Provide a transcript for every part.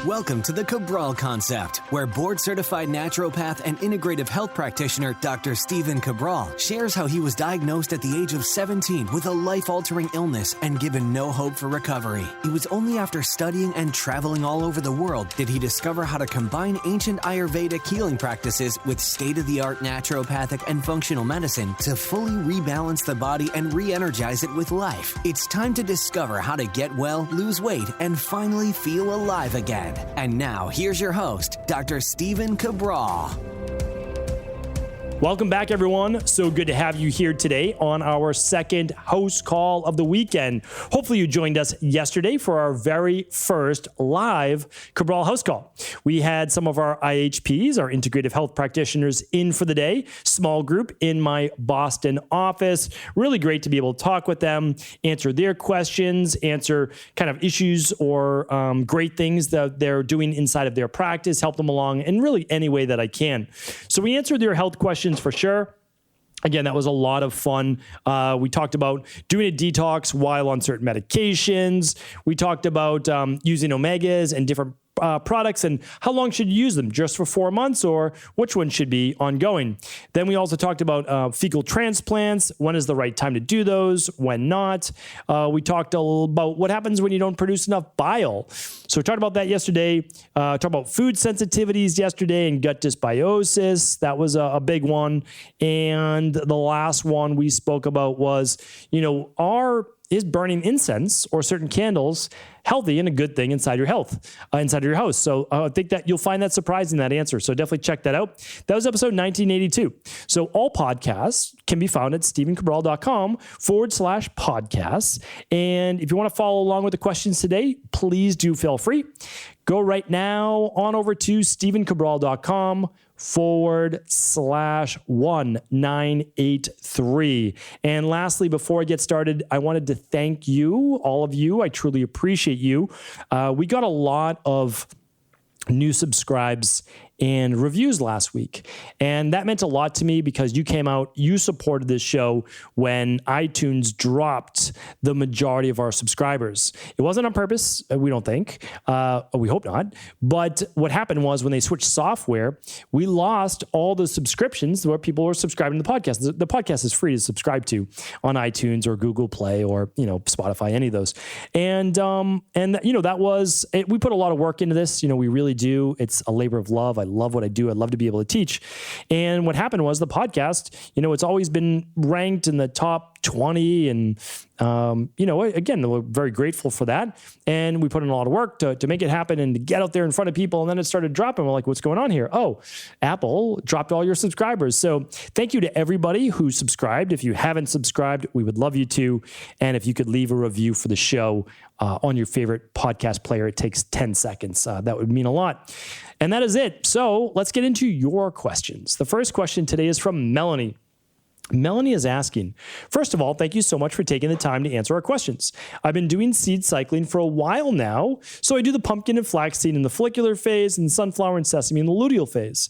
Welcome to the Cabral Concept, where board-certified naturopath and integrative health practitioner Dr. Stephen Cabral shares how he was diagnosed at the age of 17 with a life-altering illness and given no hope for recovery. It was only after studying and traveling all over the world did he discover how to combine ancient Ayurvedic healing practices with state-of-the-art naturopathic and functional medicine to fully rebalance the body and re-energize it with life. It's time to discover how to get well, lose weight, and finally feel alive again. And now, here's your host, Dr. Stephen Cabral. Welcome back, everyone. So good to have you here today on our second house call of the weekend. Hopefully you joined us yesterday for our very first live Cabral House Call. We had some of our IHPs, our integrative health practitioners, in for the day. Small group in my Boston office. Really great to be able to talk with them, answer their questions, answer kind of issues or great things that they're doing inside of their practice, help them along in really any way that I can. So we answered their health questions for sure. Again, that was a lot of fun. We talked about doing a detox while on certain medications. We talked about using omegas and different products and how long should you use them, just for 4 months, or which one should be ongoing. Then we also talked about fecal transplants. When is the right time to do those? When not? We talked a little about what happens when you don't produce enough bile. So we talked about that yesterday. Talked about food sensitivities yesterday and gut dysbiosis. That was a big one. And the last one we spoke about was, is burning incense or certain candles healthy and a good thing inside your inside of your house? So I think that you'll find that surprising, that answer. So definitely check that out. That was episode 1982. So all podcasts can be found at stephencabral.com/podcasts. And if you want to follow along with the questions today, please do feel free. Go right now on over to stephencabral.com/1983. And lastly, before I get started, I wanted to thank you, all of you. I truly appreciate you. We got a lot of new subscribes and reviews last week. And that meant a lot to me because you came out, you supported this show when iTunes dropped the majority of our subscribers. It wasn't on purpose, we don't think. We hope not. But what happened was when they switched software, we lost all the subscriptions where people were subscribing to the podcast. The podcast is free to subscribe to on iTunes or Google Play or, Spotify, any of those. And that was, we put a lot of work into this. We really do. It's a labor of love. I love what I do. I love to be able to teach. And what happened was the podcast, it's always been ranked in the top 20. And, again, we're very grateful for that. And we put in a lot of work to make it happen and to get out there in front of people. And then it started dropping. We're like, what's going on here? Oh, Apple dropped all your subscribers. So thank you to everybody who subscribed. If you haven't subscribed, we would love you to. And if you could leave a review for the show on your favorite podcast player, it takes 10 seconds. That would mean a lot. And that is it. So let's get into your questions. The first question today is from Melanie. Melanie is asking, first of all, thank you so much for taking the time to answer our questions. I've been doing seed cycling for a while now, so I do the pumpkin and flaxseed in the follicular phase and sunflower and sesame in the luteal phase.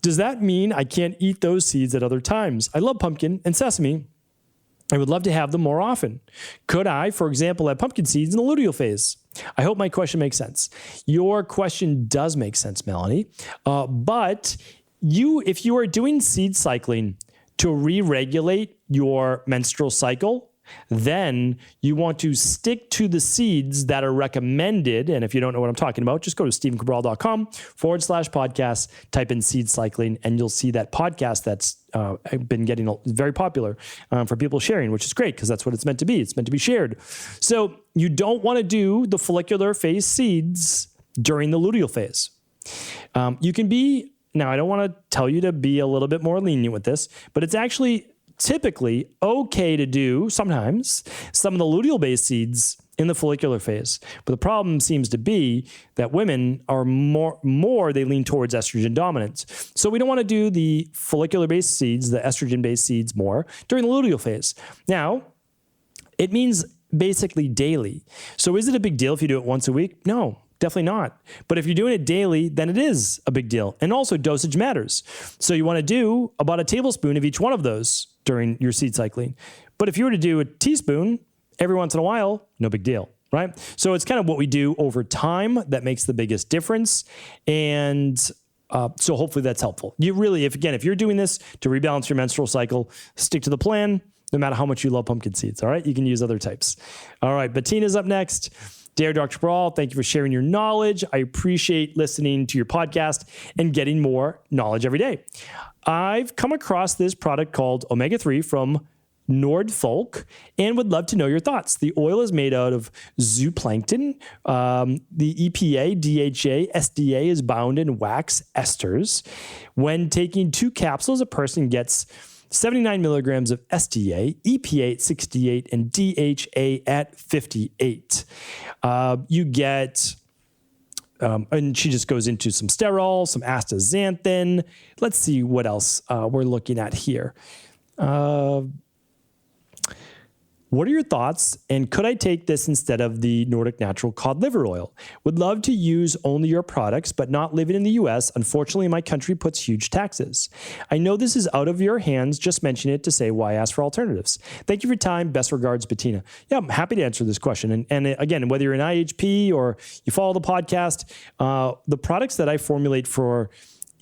Does that mean I can't eat those seeds at other times? I love pumpkin and sesame. I would love to have them more often. Could I, for example, have pumpkin seeds in the luteal phase? I hope my question makes sense. Your question does make sense, Melanie. But if you are doing seed cycling to re-regulate your menstrual cycle, then you want to stick to the seeds that are recommended. And if you don't know what I'm talking about, just go to stephencabral.com/podcast, type in seed cycling, and you'll see that podcast that's been getting very popular for people sharing, which is great because that's what it's meant to be. It's meant to be shared. So you don't want to do the follicular phase seeds during the luteal phase. You can be, now I don't want to tell you to be a little bit more lenient with this, but it's actually typically okay to do sometimes some of the luteal-based seeds in the follicular phase. But the problem seems to be that women are more they lean towards estrogen dominance. So we don't want to do the follicular-based seeds, the estrogen-based seeds more during the luteal phase. Now, it means basically daily. So is it a big deal if you do it once a week? No. Definitely not. But if you're doing it daily, then it is a big deal. And also dosage matters. So you want to do about a tablespoon of each one of those during your seed cycling. But if you were to do a teaspoon every once in a while, no big deal. right? So it's kind of what we do over time that makes the biggest difference. And so hopefully that's helpful. You really, if you're doing this to rebalance your menstrual cycle, stick to the plan, no matter how much you love pumpkin seeds, all right? You can use other types. All right, Bettina's up next. Dear Dr. Cabral, thank you for sharing your knowledge. I appreciate listening to your podcast and getting more knowledge every day. I've come across this product called Omega-3 from Nordfolk and would love to know your thoughts. The oil is made out of zooplankton. The EPA, DHA, FDA is bound in wax esters. When taking 2 capsules, a person gets 79 milligrams of SDA, EPA at 68, and DHA at 58. You get, and she just goes into some Sterol, some Astaxanthin. Let's see what else we're looking at here. What are your thoughts? And could I take this instead of the Nordic Natural cod liver oil? Would love to use only your products, but not living in the US. Unfortunately, my country puts huge taxes. I know this is out of your hands. Just mention it to say why I ask for alternatives. Thank you for your time. Best regards, Bettina. Yeah, I'm happy to answer this question. And again, whether you're an IHP or you follow the podcast, the products that I formulate for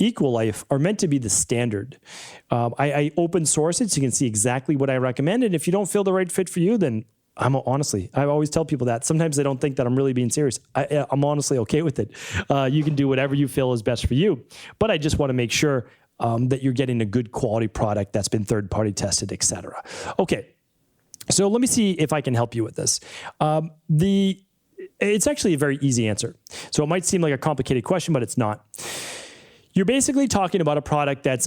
Equal Life are meant to be the standard. I open source it so you can see exactly what I recommend. And if you don't feel the right fit for you, then I always tell people that. Sometimes they don't think that I'm really being serious. I'm honestly okay with it. You can do whatever you feel is best for you. But I just want to make sure that you're getting a good quality product that's been third-party tested, et cetera. Okay, so let me see if I can help you with this. It's actually a very easy answer. So it might seem like a complicated question, but it's not. You're basically talking about a product that's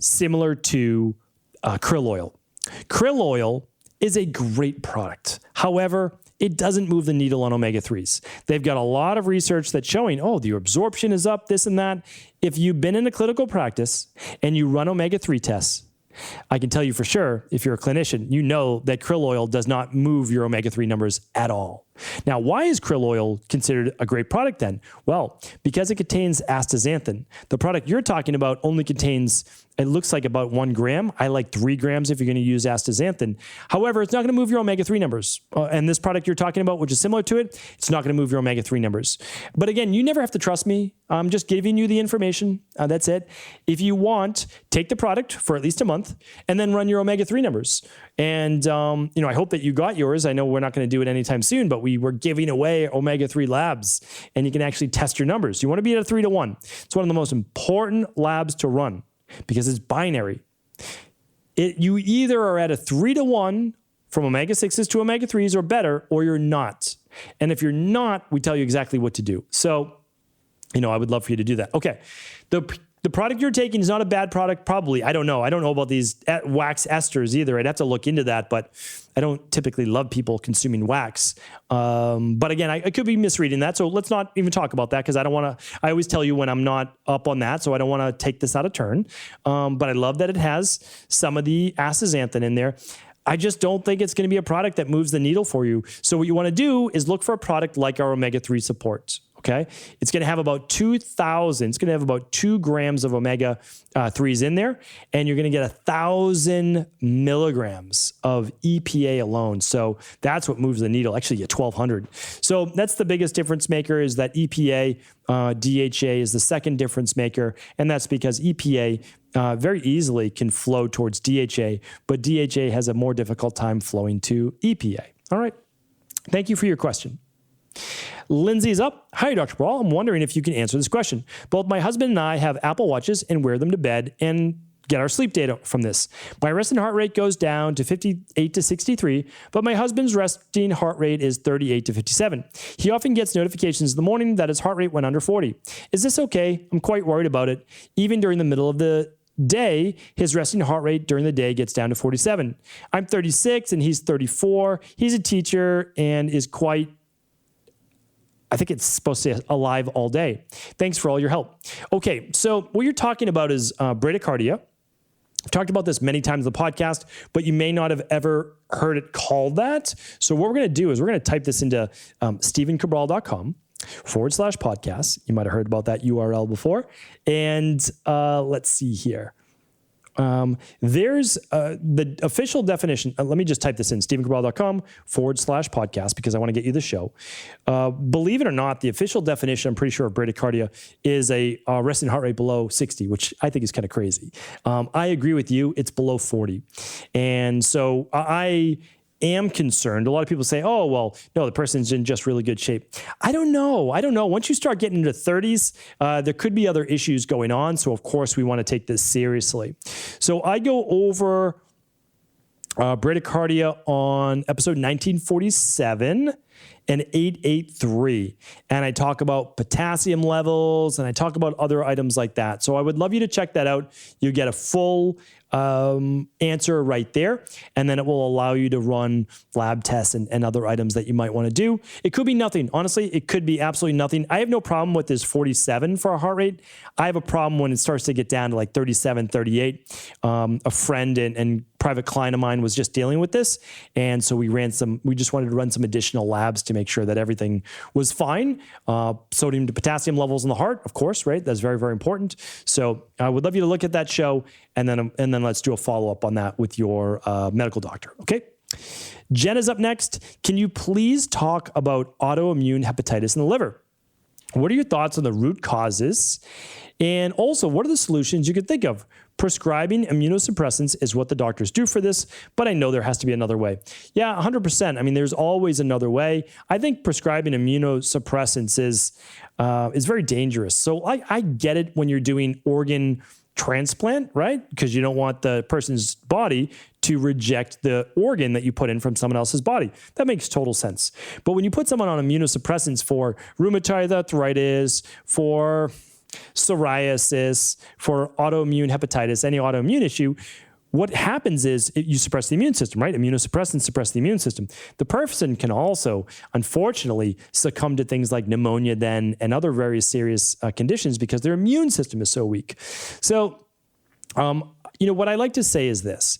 similar to krill oil. Krill oil is a great product. However, it doesn't move the needle on omega-3s. They've got a lot of research that's showing, the absorption is up, this and that. If you've been in a clinical practice and you run omega-3 tests, I can tell you for sure, if you're a clinician, you know that krill oil does not move your omega-3 numbers at all. Now, why is krill oil considered a great product then? Well, because it contains astaxanthin. The product you're talking about only contains, it looks like about 1 gram. I like 3 grams if you're going to use astaxanthin. However, it's not going to move your omega-3 numbers. And this product you're talking about, which is similar to it, it's not going to move your omega-3 numbers. But again, you never have to trust me. I'm just giving you the information. That's it. If you want, take the product for at least a month and then run your omega-3 numbers. And, I hope that you got yours. I know we're not going to do it anytime soon, but we were giving away omega-3 labs and you can actually test your numbers. You want to be at a 3-to-1. It's one of the most important labs to run because it's binary. You either are at a 3-to-1 from omega-6s to omega-3s or better, or you're not. And if you're not, we tell you exactly what to do. So, I would love for you to do that. Okay. The product you're taking is not a bad product, probably. I don't know. I don't know about these wax esters either. I'd have to look into that, but I don't typically love people consuming wax. But again, I could be misreading that. So let's not even talk about that because I don't want to, I always tell you when I'm not up on that. So I don't want to take this out of turn. But I love that it has some of the astaxanthin in there. I just don't think it's going to be a product that moves the needle for you. So what you want to do is look for a product like our omega-3 support. Okay. It's going to have about 2,000. It's going to have about 2 grams of omega-3s in there. And you're going to get 1,000 milligrams of EPA alone. So that's what moves the needle. Actually, you get 1,200. So that's the biggest difference maker is that EPA, DHA is the second difference maker. And that's because EPA very easily can flow towards DHA, but DHA has a more difficult time flowing to EPA. All right. Thank you for your question. Lindsay's up. Hi, Dr. Cabral. I'm wondering if you can answer this question. Both my husband and I have Apple Watches and wear them to bed and get our sleep data from this. My resting heart rate goes down to 58 to 63, but my husband's resting heart rate is 38 to 57. He often gets notifications in the morning that his heart rate went under 40. Is this okay? I'm quite worried about it. Even during the middle of the day, his resting heart rate during the day gets down to 47. I'm 36 and he's 34. He's a teacher and is quite, I think it's supposed to say alive all day. Thanks for all your help. Okay, so what you're talking about is bradycardia. I've talked about this many times in the podcast, but you may not have ever heard it called that. So what we're going to do is we're going to type this into stevencabral.com/podcast. You might have heard about that URL before. And let's see here. There's the official definition. Let me just type this in, stevencabral.com/podcast, because I want to get you the show. Believe it or not, the official definition, I'm pretty sure, of bradycardia is a resting heart rate below 60, which I think is kind of crazy. I agree with you. It's below 40. And so I am concerned. A lot of people say, oh, well, no, the person's in just really good shape. I don't know. Once you start getting into the 30s, there could be other issues going on. So, of course, we want to take this seriously. So I go over bradycardia on episode 1947 and 883. And I talk about potassium levels and I talk about other items like that. So I would love you to check that out. You get a full answer right there. And then it will allow you to run lab tests and other items that you might want to do. It could be nothing. Honestly, it could be absolutely nothing. I have no problem with this 47 for a heart rate. I have a problem when it starts to get down to like 37, 38. A friend and private client of mine was just dealing with this. And so we just wanted to run some additional labs to make sure that everything was fine. Sodium to potassium levels in the heart, of course, right? That's very, very important. So I would love you to look at that show and then let's do a follow-up on that with your medical doctor, okay? Jen is up next. Can you please talk about autoimmune hepatitis in the liver? What are your thoughts on the root causes? And also, what are the solutions you could think of? Prescribing immunosuppressants is what the doctors do for this, but I know there has to be another way. Yeah, 100%. I mean, there's always another way. I think prescribing immunosuppressants is very dangerous. So I get it when you're doing organ transplant, right? Because you don't want the person's body to reject the organ that you put in from someone else's body. That makes total sense. But when you put someone on immunosuppressants for rheumatoid arthritis, for psoriasis, for autoimmune hepatitis, any autoimmune issue, what happens is you suppress the immune system, right? Immunosuppressants suppress the immune system. The person can also, unfortunately, succumb to things like pneumonia then and other very serious conditions because their immune system is so weak. So, what I like to say is this.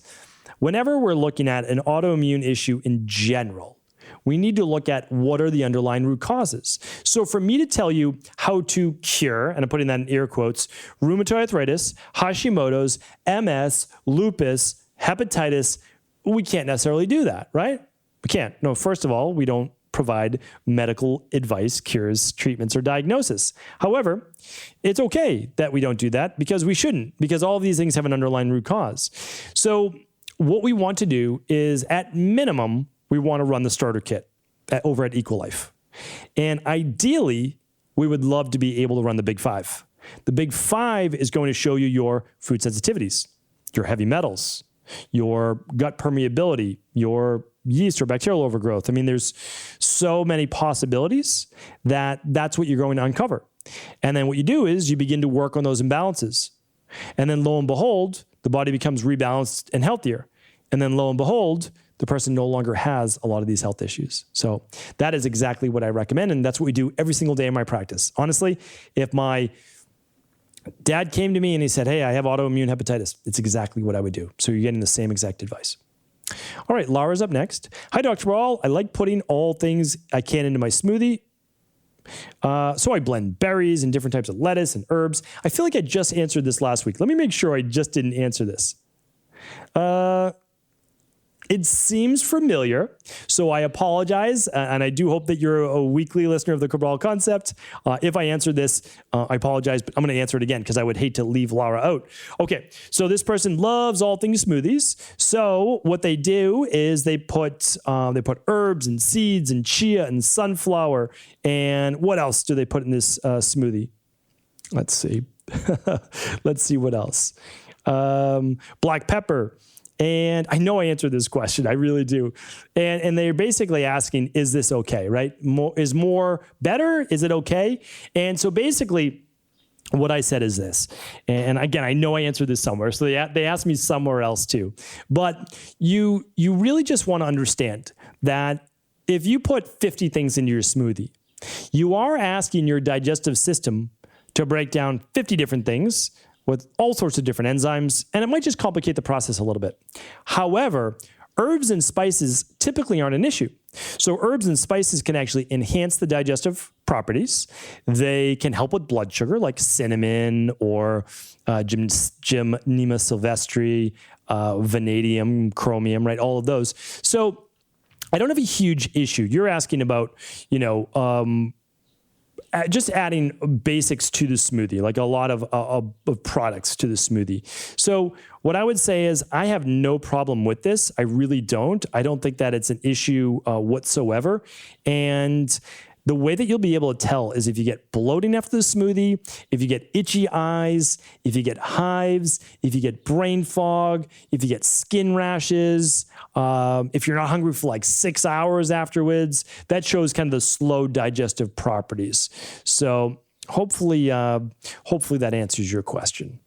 Whenever we're looking at an autoimmune issue in general, we need to look at what are the underlying root causes. So for me to tell you how to cure, and I'm putting that in air quotes, rheumatoid arthritis, Hashimoto's, MS, lupus, hepatitis, we can't necessarily do that, right? We can't. No, first of all, we don't provide medical advice, cures, treatments, or diagnosis. However, it's okay that we don't do that because we shouldn't, because all of these things have an underlying root cause. So what we want to do is, at minimum, we want to run the starter kit over at Equilife. And ideally, we would love to be able to run the Big Five. The Big Five is going to show you your food sensitivities, your heavy metals, your gut permeability, your yeast or bacterial overgrowth. I mean, there's so many possibilities that's what you're going to uncover. And then what you do is you begin to work on those imbalances. And then lo and behold, the body becomes rebalanced and healthier. And then lo and behold, the person no longer has a lot of these health issues. So that is exactly what I recommend. And that's what we do every single day in my practice. Honestly, if my dad came to me and he said, hey, I have autoimmune hepatitis, it's exactly what I would do. So you're getting the same exact advice. All right, Laura's up next. Hi, Dr. Rawl. I like putting all things I can into my smoothie. So I blend berries and different types of lettuce and herbs. I feel like I just answered this last week. Let me make sure I just didn't answer this. It seems familiar, so I apologize, and I do hope that you're a weekly listener of the Cabral Concept. If I answered this, I apologize, but I'm going to answer it again because I would hate to leave Laura out. Okay, so this person loves all things smoothies. So what they do is they put herbs and seeds and chia and sunflower, and what else do they put in this smoothie? Let's see. Let's see what else. Black pepper. And I know I answered this question. I really do. And they're basically asking, is this okay, right? Is more better? Is it okay? And so basically what I said is this. And again, I know I answered this somewhere. So they asked me somewhere else too. But you really just want to understand that if you put 50 things into your smoothie, you are asking your digestive system to break down 50 different things with all sorts of different enzymes, and it might just complicate the process a little bit. However, Herbs and spices typically aren't an issue. So herbs and spices can actually enhance the digestive properties. They can help with blood sugar, like cinnamon or Gymnema sylvestre, vanadium, chromium, right? All of those. So I don't have a huge issue. You're asking about, just adding basics to the smoothie, like a lot of products to the smoothie. So what I would say is I have no problem with this. I really don't. I don't think that it's an issue whatsoever. And the way that you'll be able to tell is if you get bloating after the smoothie, if you get itchy eyes, if you get hives, if you get brain fog, if you get skin rashes, if you're not hungry for like 6 hours afterwards, that shows kind of the slow digestive properties. So hopefully that answers your question.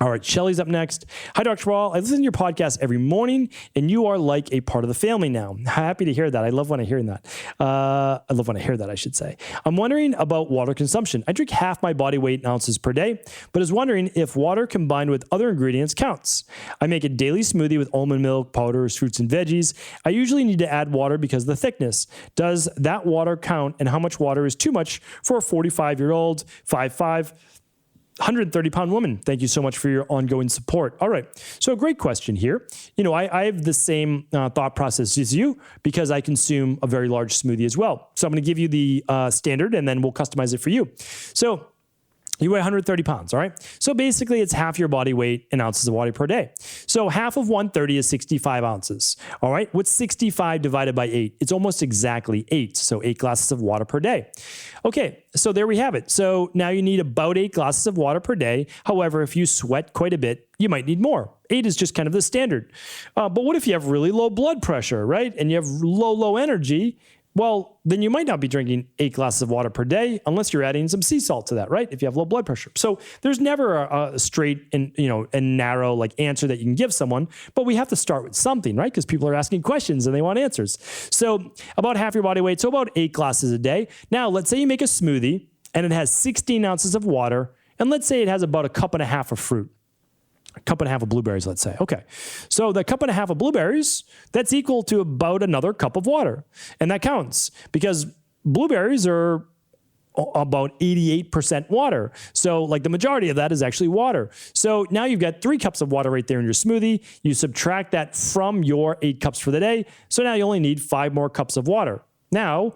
All right, Shelly's up next. Hi, Dr. Cabral. I listen to your podcast every morning, and you are like a part of the family now. Happy to hear that. I love when I hear that. I should say. I'm wondering about water consumption. I drink half my body weight in ounces per day, but is wondering if water combined with other ingredients counts. I make a daily smoothie with almond milk, powders, fruits, and veggies. I usually need to add water because of the thickness. Does that water count, and how much water is too much for a 45-year-old, 5'5", 130-pound woman? Thank you so much for your ongoing support. All right. So great question here. I have the same thought process as you because I consume a very large smoothie as well. So I'm going to give you the standard and then we'll customize it for you. So you weigh 130 pounds, all right? So basically it's half your body weight in ounces of water per day. So half of 130 is 65 ounces, all right? What's 65 divided by 8? It's almost exactly 8, so 8 glasses of water per day. Okay, so there we have it. So now you need about 8 glasses of water per day. However, if you sweat quite a bit, you might need more. 8 is just kind of the standard. But what if you have really low blood pressure, right? And you have low energy? Well, then you might not be drinking 8 glasses of water per day unless you're adding some sea salt to that, right? If you have low blood pressure. So there's never a straight and narrow like answer that you can give someone, but we have to start with something, right? Because people are asking questions and they want answers. So about half your body weight, so about 8 glasses a day. Now, let's say you make a smoothie and it has 16 ounces of water, and let's say it has about a cup and a half of fruit. A cup and a half of blueberries, let's say. Okay. So the cup and a half of blueberries, that's equal to about another cup of water. And that counts because blueberries are about 88% water. So like the majority of that is actually water. So now you've got 3 cups of water right there in your smoothie. You subtract that from your 8 cups for the day. So now you only need 5 more cups of water. Now,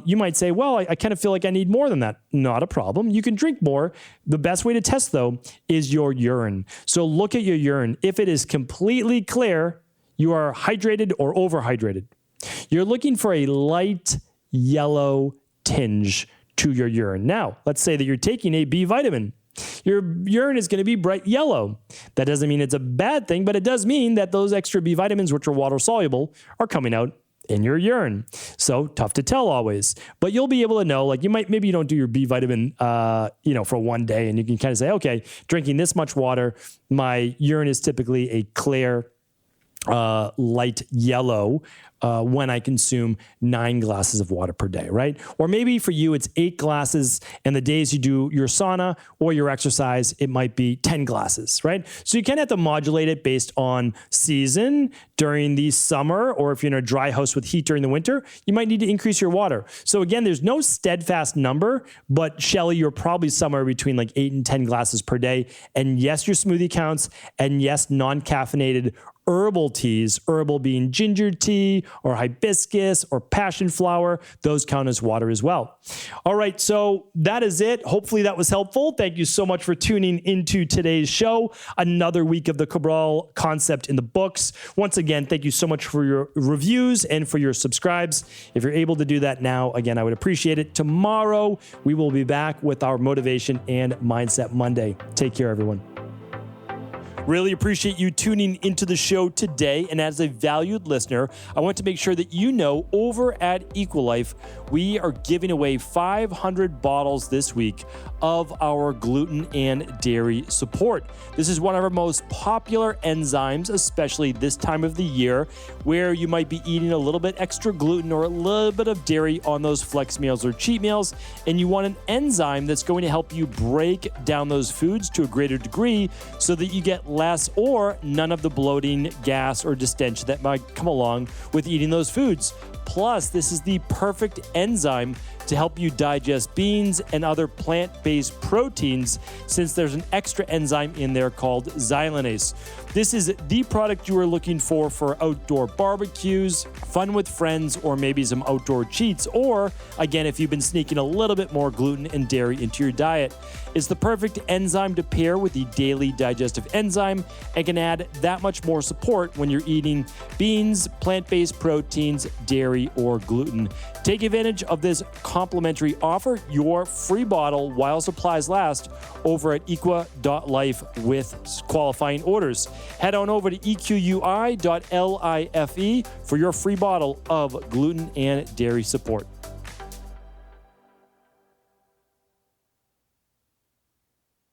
you might say, well, I kind of feel like I need more than that. Not a problem. You can drink more. The best way to test, though, is your urine. So look at your urine. If it is completely clear, you are hydrated or overhydrated. You're looking for a light yellow tinge to your urine. Now, let's say that you're taking a B vitamin. Your urine is going to be bright yellow. That doesn't mean it's a bad thing, but it does mean that those extra B vitamins, which are water soluble, are coming out in your urine. So tough to tell always, but you'll be able to know, like maybe you don't do your B vitamin, for one day, and you can kind of say, okay, drinking this much water, my urine is typically a clear, light yellow, when I consume 9 glasses of water per day, right? Or maybe for you, it's 8 glasses, and the days you do your sauna or your exercise, it might be 10 glasses, right? So you kind of have to modulate it based on season during the summer, or if you're in a dry house with heat during the winter, you might need to increase your water. So again, there's no steadfast number, but Shelly, you're probably somewhere between like 8 and 10 glasses per day. And yes, your smoothie counts, and yes, non-caffeinated herbal teas, herbal being ginger tea or hibiscus or passion flower, those count as water as well. All right, so that is it. Hopefully that was helpful. Thank you so much for tuning into today's show. Another week of the Cabral concept in the books. Once again, thank you so much for your reviews and for your subscribes. If you're able to do that now, again, I would appreciate it. Tomorrow, we will be back with our Motivation and Mindset Monday. Take care, everyone. Really appreciate you tuning into the show today. And as a valued listener, I want to make sure that you know over at Equalife, we are giving away 500 bottles this week of our gluten and dairy support. This is one of our most popular enzymes, especially this time of the year, where you might be eating a little bit extra gluten or a little bit of dairy on those flex meals or cheat meals, and you want an enzyme that's going to help you break down those foods to a greater degree so that you get less or none of the bloating, gas, or distension that might come along with eating those foods. Plus, this is the perfect enzyme to help you digest beans and other plant-based proteins, since there's an extra enzyme in there called xylanase. This is the product you are looking for outdoor barbecues, fun with friends, or maybe some outdoor cheats, or, again, if you've been sneaking a little bit more gluten and dairy into your diet. It's the perfect enzyme to pair with the daily digestive enzyme and can add that much more support when you're eating beans, plant-based proteins, dairy, or gluten. Take advantage of this complimentary offer, your free bottle while supplies last, over at equa.life with qualifying orders. Head on over to equi.life for your free bottle of gluten and dairy support.